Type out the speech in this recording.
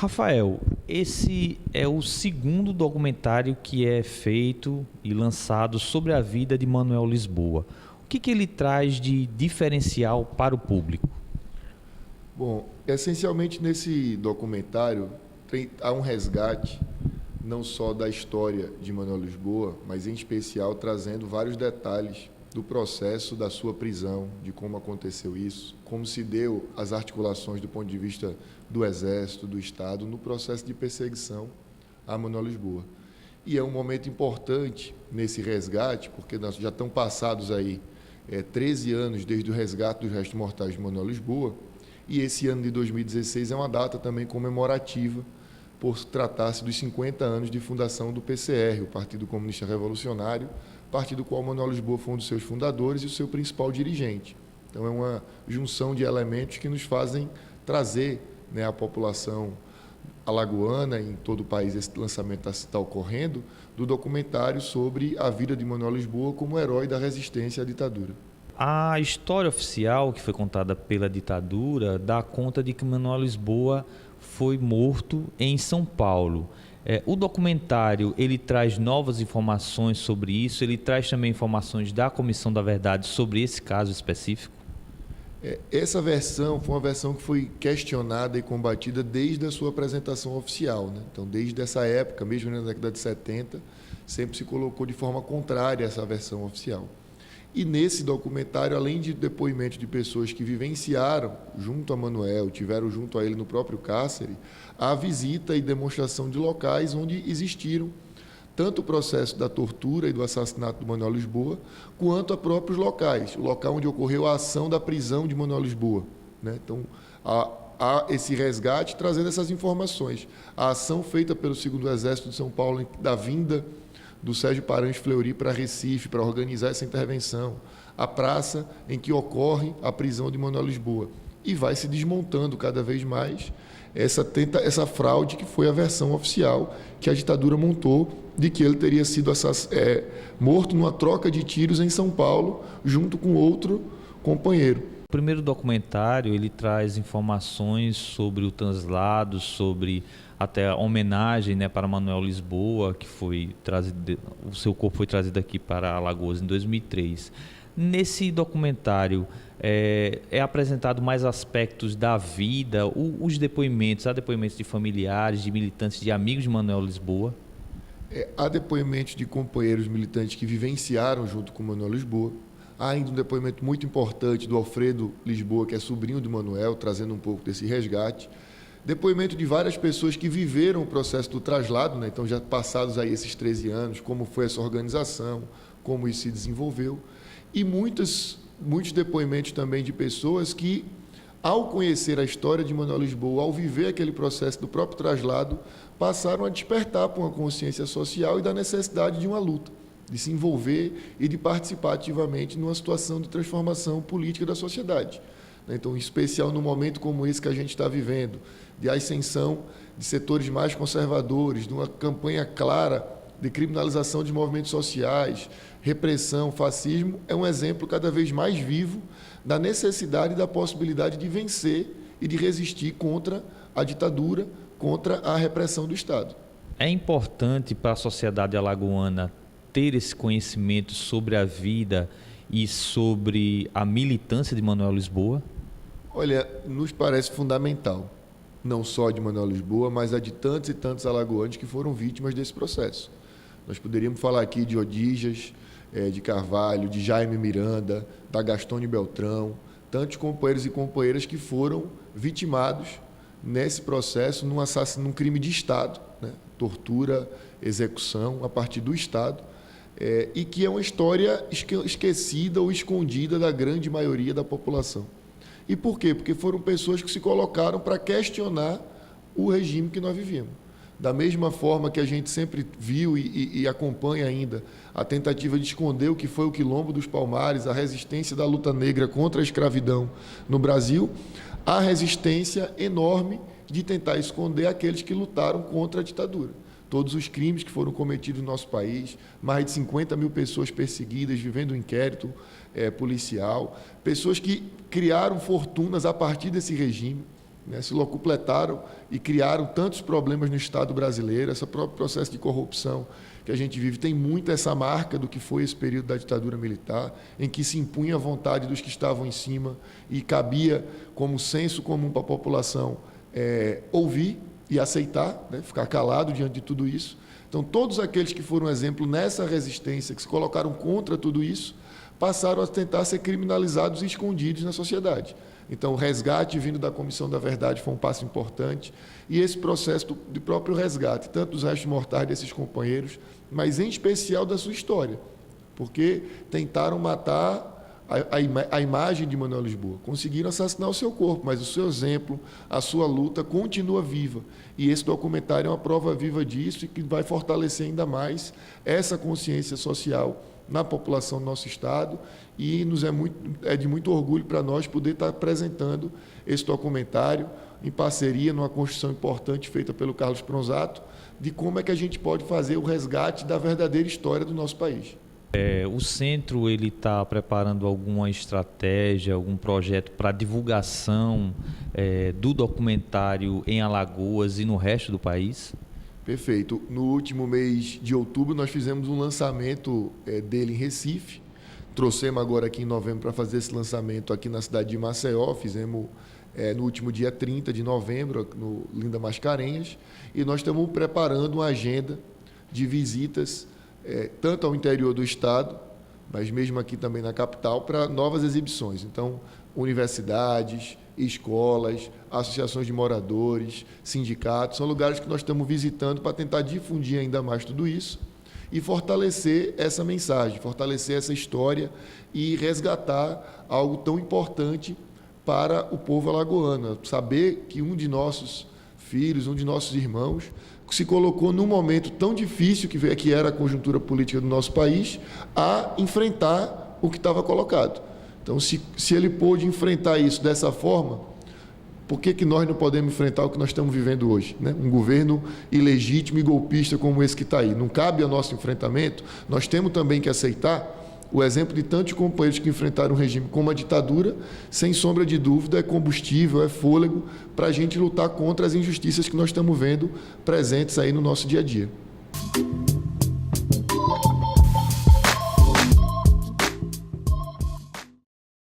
Rafael, esse é o segundo documentário que é feito e lançado sobre a vida de Manuel Lisboa. O que ele traz de diferencial para o público? Bom, essencialmente nesse documentário há um resgate não só da história de Manuel Lisboa, mas em especial trazendo vários detalhes do processo da sua prisão, de como aconteceu isso, como se deu as articulações do ponto de vista do Exército, do Estado, no processo de perseguição a Manuel Lisboa. E é um momento importante nesse resgate, porque nós já estão passados aí 13 anos desde o resgate dos restos mortais de Manuel Lisboa, e esse ano de 2016 é uma data também comemorativa, por tratar-se dos 50 anos de fundação do PCR, o Partido Comunista Revolucionário, partido do qual Manuel Lisboa foi um dos seus fundadores e o seu principal dirigente. Então, é uma junção de elementos que nos fazem trazer, né, à população alagoana, em todo o país esse lançamento está ocorrendo, do documentário sobre a vida de Manuel Lisboa como herói da resistência à ditadura. A história oficial que foi contada pela ditadura dá conta de que Manuel Lisboa foi morto em São Paulo. O documentário ele traz novas informações sobre isso, ele traz também informações da Comissão da Verdade sobre esse caso específico? Essa versão foi uma versão que foi questionada e combatida desde a sua apresentação oficial, né? Então, desde essa época, mesmo na década de 70, sempre se colocou de forma contrária a essa versão oficial. E nesse documentário, além de depoimentos de pessoas que vivenciaram junto a Manuel, tiveram junto a ele no próprio cárcere, há visita e demonstração de locais onde existiram tanto o processo da tortura e do assassinato do Manuel Lisboa, quanto a próprios locais, o local onde ocorreu a ação da prisão de Manuel Lisboa, né? Então, há esse resgate trazendo essas informações. A ação feita pelo 2º Exército de São Paulo, da vinda do Sérgio Paranhos Fleury para Recife, para organizar essa intervenção, a praça em que ocorre a prisão de Manuel Lisboa. E vai se desmontando cada vez mais essa fraude que foi a versão oficial que a ditadura montou de que ele teria sido morto numa troca de tiros em São Paulo, junto com outro companheiro. O primeiro documentário ele traz informações sobre o translado, sobre até a homenagem, né, para Manuel Lisboa, que foi trazido, o seu corpo foi trazido aqui para Alagoas em 2003. Nesse documentário é apresentado mais aspectos da vida, os depoimentos, há depoimentos de familiares, de militantes, de amigos de Manuel Lisboa? Há depoimentos de companheiros militantes que vivenciaram junto com Manuel Lisboa. Há ainda um depoimento muito importante do Alfredo Lisboa, que é sobrinho de Manuel, trazendo um pouco desse resgate. Depoimento de várias pessoas que viveram o processo do traslado, né? Então, já passados aí esses 13 anos, como foi essa organização, como isso se desenvolveu. E muitos depoimentos também de pessoas que, ao conhecer a história de Manuel Lisboa, ao viver aquele processo do próprio traslado, passaram a despertar para uma consciência social e da necessidade de uma luta, de se envolver e de participar ativamente numa situação de transformação política da sociedade. Então, em especial num momento como esse que a gente está vivendo, de ascensão de setores mais conservadores, de uma campanha clara de criminalização de movimentos sociais, repressão, fascismo, é um exemplo cada vez mais vivo da necessidade e da possibilidade de vencer e de resistir contra a ditadura, contra a repressão do Estado. É importante para a sociedade alagoana ter esse conhecimento sobre a vida e sobre a militância de Manuel Lisboa? Olha, nos parece fundamental, não só de Manuel Lisboa, mas a de tantos e tantos alagoanos que foram vítimas desse processo. Nós poderíamos falar aqui de Odijas, de Carvalho, de Jaime Miranda, da Gastone Beltrão, tantos companheiros e companheiras que foram vitimados nesse processo, num crime de Estado, né? Tortura, execução a partir do Estado, e que é uma história esquecida ou escondida da grande maioria da população. E por quê? Porque foram pessoas que se colocaram para questionar o regime que nós vivíamos. Da mesma forma que a gente sempre viu e acompanha ainda a tentativa de esconder o que foi o Quilombo dos Palmares, a resistência da luta negra contra a escravidão no Brasil, a resistência enorme de tentar esconder aqueles que lutaram contra a ditadura. Todos os crimes que foram cometidos no nosso país, mais de 50 mil pessoas perseguidas, vivendo um inquérito policial, pessoas que criaram fortunas a partir desse regime, né, se locupletaram e criaram tantos problemas no Estado brasileiro. Esse próprio processo de corrupção que a gente vive tem muito essa marca do que foi esse período da ditadura militar, em que se impunha a vontade dos que estavam em cima e cabia, como senso comum para a população, ouvir e aceitar, né, ficar calado diante de tudo isso. Então, todos aqueles que foram exemplo nessa resistência, que se colocaram contra tudo isso, passaram a tentar ser criminalizados e escondidos na sociedade. Então, o resgate vindo da Comissão da Verdade foi um passo importante, e esse processo de próprio resgate, tanto dos restos mortais desses companheiros, mas em especial da sua história, porque tentaram matar a imagem de Manoel Lisboa. Conseguiram assassinar o seu corpo, mas o seu exemplo, a sua luta continua viva. E esse documentário é uma prova viva disso e que vai fortalecer ainda mais essa consciência social na população do nosso Estado, e é de muito orgulho para nós poder estar apresentando esse documentário em parceria, numa construção importante feita pelo Carlos Pronzato, de como é que a gente pode fazer o resgate da verdadeira história do nosso país. O centro está preparando alguma estratégia, algum projeto para divulgação do documentário em Alagoas e no resto do país? Perfeito. No último mês de outubro, nós fizemos um lançamento dele em Recife. Trouxemos agora aqui em novembro para fazer esse lançamento aqui na cidade de Maceió. Fizemos no último dia 30 de novembro, no Linda Mascarenhas. E nós estamos preparando uma agenda de visitas, tanto ao interior do Estado, mas mesmo aqui também na capital, para novas exibições. Então, universidades, escolas, associações de moradores, sindicatos, são lugares que nós estamos visitando para tentar difundir ainda mais tudo isso e fortalecer essa mensagem, fortalecer essa história e resgatar algo tão importante para o povo alagoano. Saber que um de nossos filhos, um de nossos irmãos, se colocou num momento tão difícil que era a conjuntura política do nosso país, a enfrentar o que estava colocado. Então, se ele pôde enfrentar isso dessa forma, por que nós não podemos enfrentar o que nós estamos vivendo hoje, né? Um governo ilegítimo e golpista como esse que está aí. Não cabe ao nosso enfrentamento. Nós temos também que aceitar o exemplo de tantos companheiros que enfrentaram um regime como a ditadura. Sem sombra de dúvida, é combustível, é fôlego para a gente lutar contra as injustiças que nós estamos vendo presentes aí no nosso dia a dia.